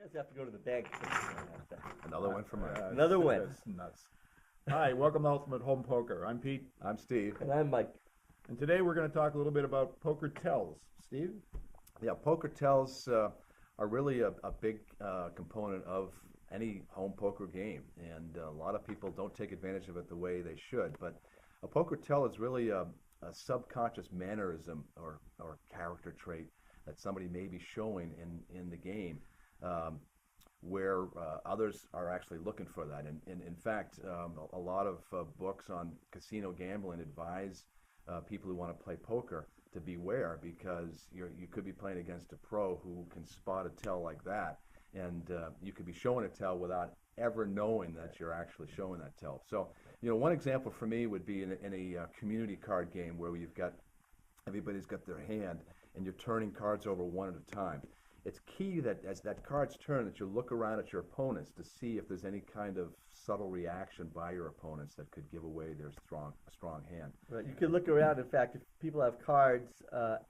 guys have to go to the bank. Another one from us. Another win. That's nuts. Hi, welcome to Ultimate Home Poker. I'm Pete, I'm Steve. And I'm Mike. and today we're going to talk a little bit about poker tells. Steve? Yeah, poker tells are really a big component of any home poker game, and a lot of people don't take advantage of it the way they should. But a poker tell is really a subconscious mannerism or character trait that somebody may be showing in the game, where others are actually looking for that. And in fact, a lot of books on casino gambling advise people who want to play poker to beware, because you could be playing against a pro who can spot a tell like that, and you could be showing a tell without ever knowing that you're actually showing that tell. So, one example for me would be in a community card game where everybody's got their hand and you're turning cards over one at a time. It's key that as that card's turn, that you look around at your opponents to see if there's any kind of subtle reaction by your opponents that could give away their strong hand. Right. You can look around. In fact, if people have cards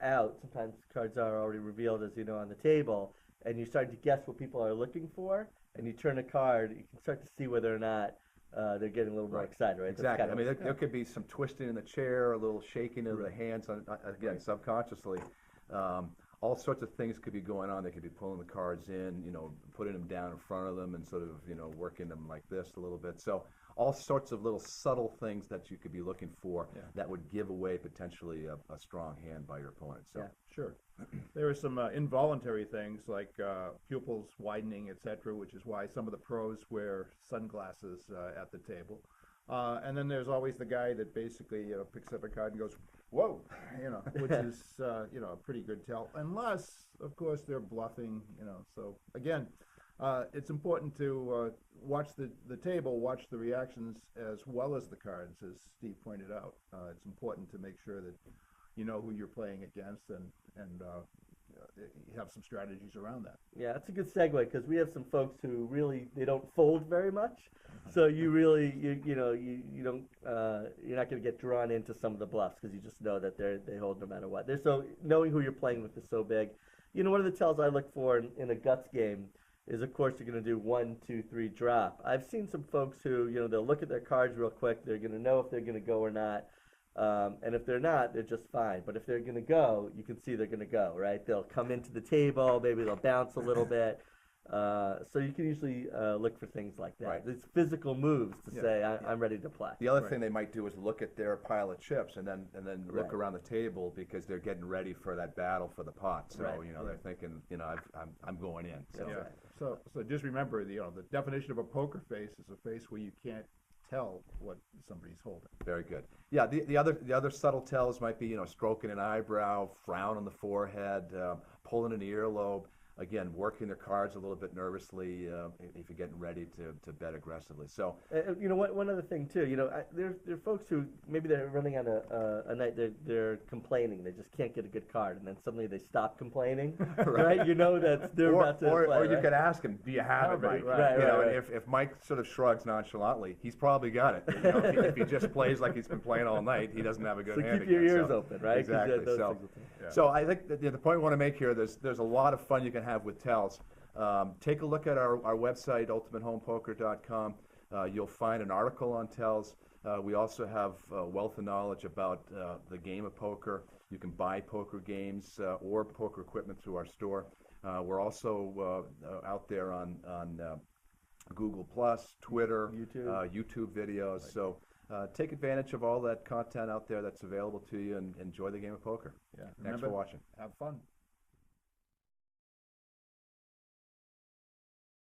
out, sometimes cards are already revealed, as you know, on the table, and you start to guess what people are looking for, and you turn a card, you can start to see whether or not they're getting a little more excited, right? Exactly. I mean, there could be some twisting in the chair, a little shaking of the hands, again, subconsciously. All sorts of things could be going on. They could be pulling the cards in, putting them down in front of them and sort of, working them like this a little bit. So all sorts of little subtle things that you could be looking for that would give away potentially a strong hand by your opponent. So. Yeah, sure. There are some involuntary things like pupils widening, etc., which is why some of the pros wear sunglasses at the table. And then there's always the guy that basically picks up a card and goes, whoa, which is, a pretty good tell. Unless, of course, they're bluffing, So, again, it's important to watch the table, watch the reactions as well as the cards, as Steve pointed out. It's important to make sure that you know who you're playing against and you have some strategies around that. Yeah, that's a good segue, because we have some folks who really, they don't fold very much. So you really, you don't, you're not going to get drawn into some of the bluffs, because you just know that they hold no matter what. So knowing who you're playing with is so big. One of the tells I look for in a guts game is, of course, you're going to do 1, 2, 3 drop. I've seen some folks who, they'll look at their cards real quick. They're going to know if they're going to go or not. And if they're not, they're just fine. But if they're going to go, you can see they're going to go, right? They'll come into the table, maybe they'll bounce a little bit. So you can usually look for things like that. Right. It's physical moves to say, I'm ready to play. The other thing they might do is look at their pile of chips and then look around the table, because they're getting ready for that battle for the pot. So they're thinking, I'm going in. So. Yeah. So just remember, the definition of a poker face is a face where you can't tell what somebody's holding. Very good. Yeah, the other subtle tells might be stroking an eyebrow, frown on the forehead, pulling an earlobe. Again, working their cards a little bit nervously if you're getting ready to bet aggressively. So one other thing too. There are folks who maybe they're running on a night they're complaining. They just can't get a good card, and then suddenly they stop complaining. right? You know that they're about to play. Or you could ask him, "Do you have it, Mike?" Right. If Mike sort of shrugs nonchalantly, he's probably got it. If he just plays like he's been playing all night, he doesn't have a good hand. So keep your ears open, right? Exactly. So I think that the point I want to make here, there's a lot of fun you can have with tells. Take a look at our website, ultimatehomepoker.com. You'll find an article on tells. We also have a wealth of knowledge about the game of poker. You can buy poker games or poker equipment through our store. We're also out there on Google+, Twitter, YouTube videos. Right. So take advantage of all that content out there that's available to you, and enjoy the game of poker. Yeah. Thanks for watching. Have fun.